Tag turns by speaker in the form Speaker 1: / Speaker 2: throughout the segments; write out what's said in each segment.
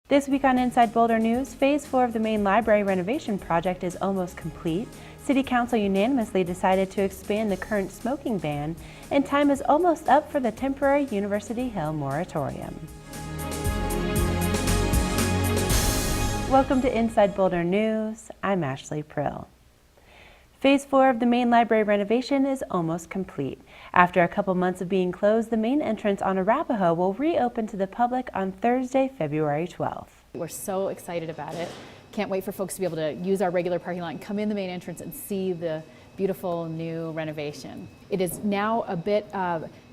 Speaker 1: This week on Inside Boulder News, Phase 4 of the Main Library Renovation project is almost complete. City Council unanimously decided to expand the current smoking ban, and time is almost up for the temporary University Hill Moratorium. Welcome to Inside Boulder News. I'm Ashley Prill. Phase 4 of the Main Library renovation is almost complete. After a couple months of being closed, the main entrance on Arapahoe will reopen to the public on Thursday, February 12th.
Speaker 2: We're so excited about it. Can't wait for folks to be able to use our regular parking lot and come in the main entrance and see the beautiful new renovation. It is now a bit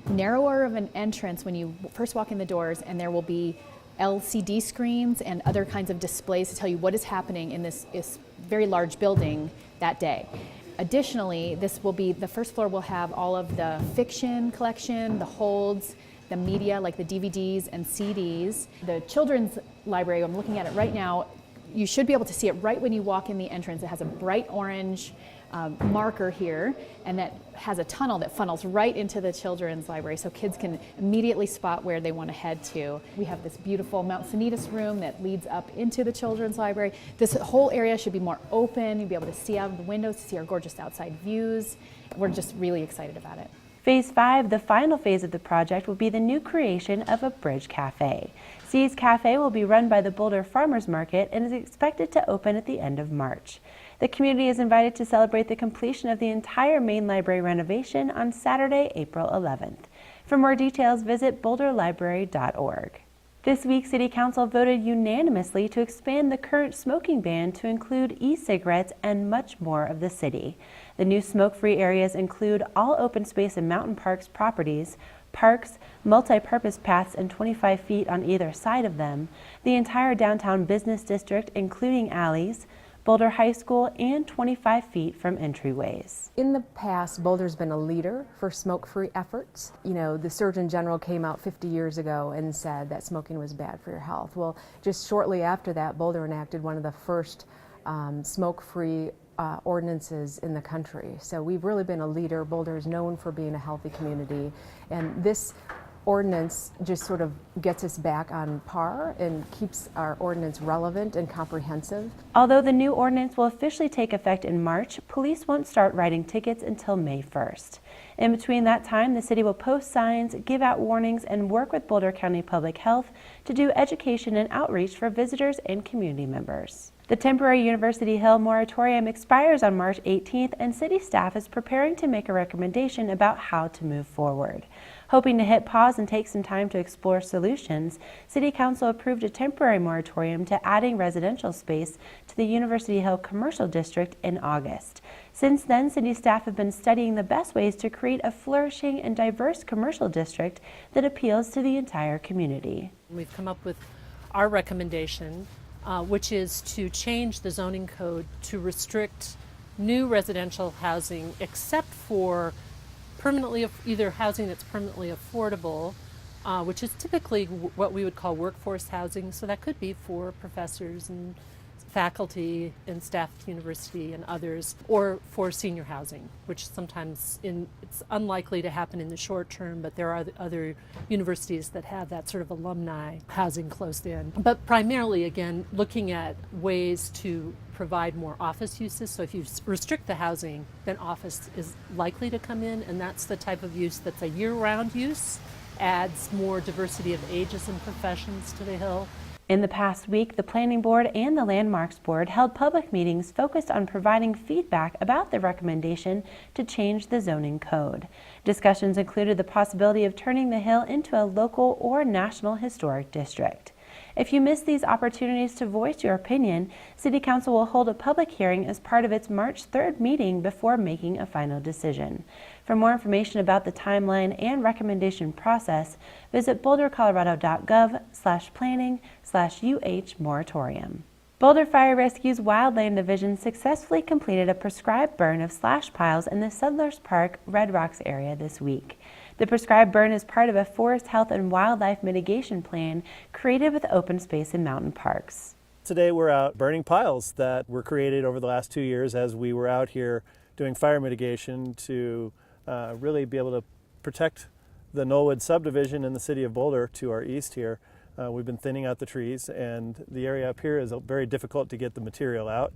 Speaker 2: narrower of an entrance when you first walk in the doors, and there will be LCD screens and other kinds of displays to tell you what is happening in this very large building that day. Additionally, the first floor will have all of the fiction collection, the holds, the media like the DVDs and CDs. The children's library, I'm looking at it right now, you should be able to see it right when you walk in the entrance. It has a bright orange marker here, and that has a tunnel that funnels right into the children's library, so kids can immediately spot where they want to head to. We have this beautiful Mount Sanitas room that leads up into the children's library. This whole area should be more open. You'll be able to see out of the windows, to see our gorgeous outside views. We're just really excited about it.
Speaker 1: Phase 5, the final phase of the project, will be the new creation of a Bridge Cafe. C's Cafe will be run by the Boulder Farmers Market and is expected to open at the end of March. The community is invited to celebrate the completion of the entire Main Library renovation on Saturday, April 11th. For more details, visit boulderlibrary.org. This week, City Council voted unanimously to expand the current smoking ban to include e-cigarettes and much more of the city. The new smoke-free areas include all open space and mountain parks properties, parks, multi-purpose paths and 25 feet on either side of them, the entire downtown business district including alleys, Boulder High School, and 25 feet from entryways.
Speaker 3: In the past, Boulder's been a leader for smoke-free efforts. You know, the Surgeon General came out 50 years ago and said that smoking was bad for your health. Well, just shortly after that, Boulder enacted one of the first smoke-free ordinances in the country. So we've really been a leader. Boulder is known for being a healthy community, and this ordinance just sort of gets us back on par and keeps our ordinance relevant and comprehensive.
Speaker 1: Although the new ordinance will officially take effect in March, police won't start writing tickets until May 1st. In between that time, the city will post signs, give out warnings, and work with Boulder County Public Health to do education and outreach for visitors and community members. The temporary University Hill Moratorium expires on March 18th, and city staff is preparing to make a recommendation about how to move forward. Hoping to hit pause and take some time to explore solutions, City Council approved a temporary moratorium to adding residential space to the University Hill Commercial District in August. Since then, city staff have been studying the best ways to create a flourishing and diverse commercial district that appeals to the entire community.
Speaker 4: We've come up with our recommendation, which is to change the zoning code to restrict new residential housing except for either housing that's permanently affordable, which is typically what we would call workforce housing. So that could be for professors and faculty and staff at the university and others, or for senior housing, which sometimes it's unlikely to happen in the short term, but there are other universities that have that sort of alumni housing close in. But primarily, again, looking at ways to provide more office uses. So if you restrict the housing, then office is likely to come in, and that's the type of use that's a year-round use, adds more diversity of ages and professions to the Hill.
Speaker 1: In the past week, the Planning Board and the Landmarks Board held public meetings focused on providing feedback about the recommendation to change the zoning code. Discussions included the possibility of turning the Hill into a local or national historic district. If you miss these opportunities to voice your opinion, City Council will hold a public hearing as part of its March 3rd meeting before making a final decision. For more information about the timeline and recommendation process, visit bouldercolorado.gov/planning/UH-moratorium. Boulder Fire Rescue's Wildland Division successfully completed a prescribed burn of slash piles in the Settlers Park, Red Rocks area this week. The prescribed burn is part of a forest health and wildlife mitigation plan created with open space and mountain parks.
Speaker 5: Today we're out burning piles that were created over the last 2 years as we were out here doing fire mitigation to really be able to protect the Knollwood subdivision in the city of Boulder to our east here We've been thinning out the trees, and the area up here is very difficult to get the material out.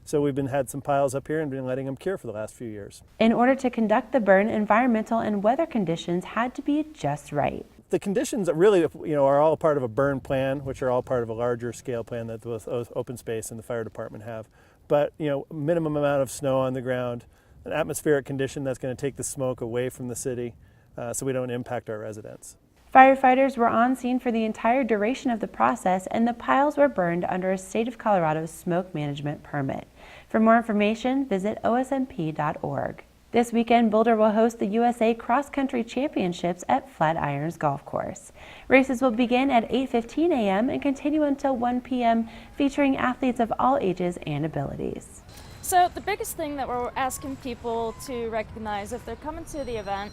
Speaker 5: So we've had some piles up here and been letting them cure for the last few years.
Speaker 1: In order to conduct the burn, environmental and weather conditions had to be just right.
Speaker 5: The conditions really, are all part of a burn plan, which are all part of a larger scale plan that both open space and the fire department have. But, minimum amount of snow on the ground, an atmospheric condition that's going to take the smoke away from the city so we don't impact our residents.
Speaker 1: Firefighters were on scene for the entire duration of the process, and the piles were burned under a state of Colorado smoke management permit. For more information, visit osmp.org. This weekend, Boulder will host the USA Cross Country Championships at Flatirons Golf Course. Races will begin at 8:15 a.m. and continue until 1 p.m., featuring athletes of all ages and abilities.
Speaker 6: So the biggest thing that we're asking people to recognize if they're coming to the event,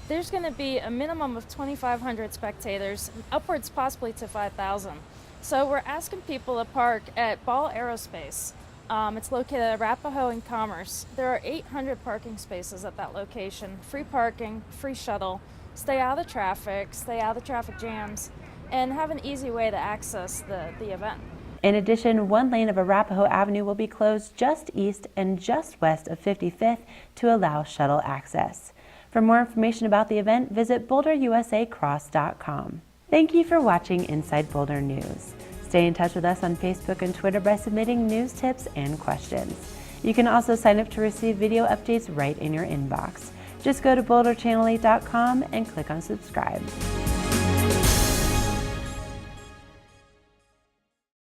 Speaker 6: there's going to be a minimum of 2,500 spectators, upwards possibly to 5,000. So we're asking people to park at Ball Aerospace. It's located at Arapahoe and Commerce. There are 800 parking spaces at that location. Free parking, free shuttle, stay out of the traffic, stay out of the traffic jams, and have an easy way to access the event.
Speaker 1: In addition, one lane of Arapahoe Avenue will be closed just east and just west of 55th to allow shuttle access. For more information about the event, visit boulderusacross.com. Thank you for watching Inside Boulder News. Stay in touch with us on Facebook and Twitter by submitting news tips and questions. You can also sign up to receive video updates right in your inbox. Just go to boulderchannel8.com and click on subscribe.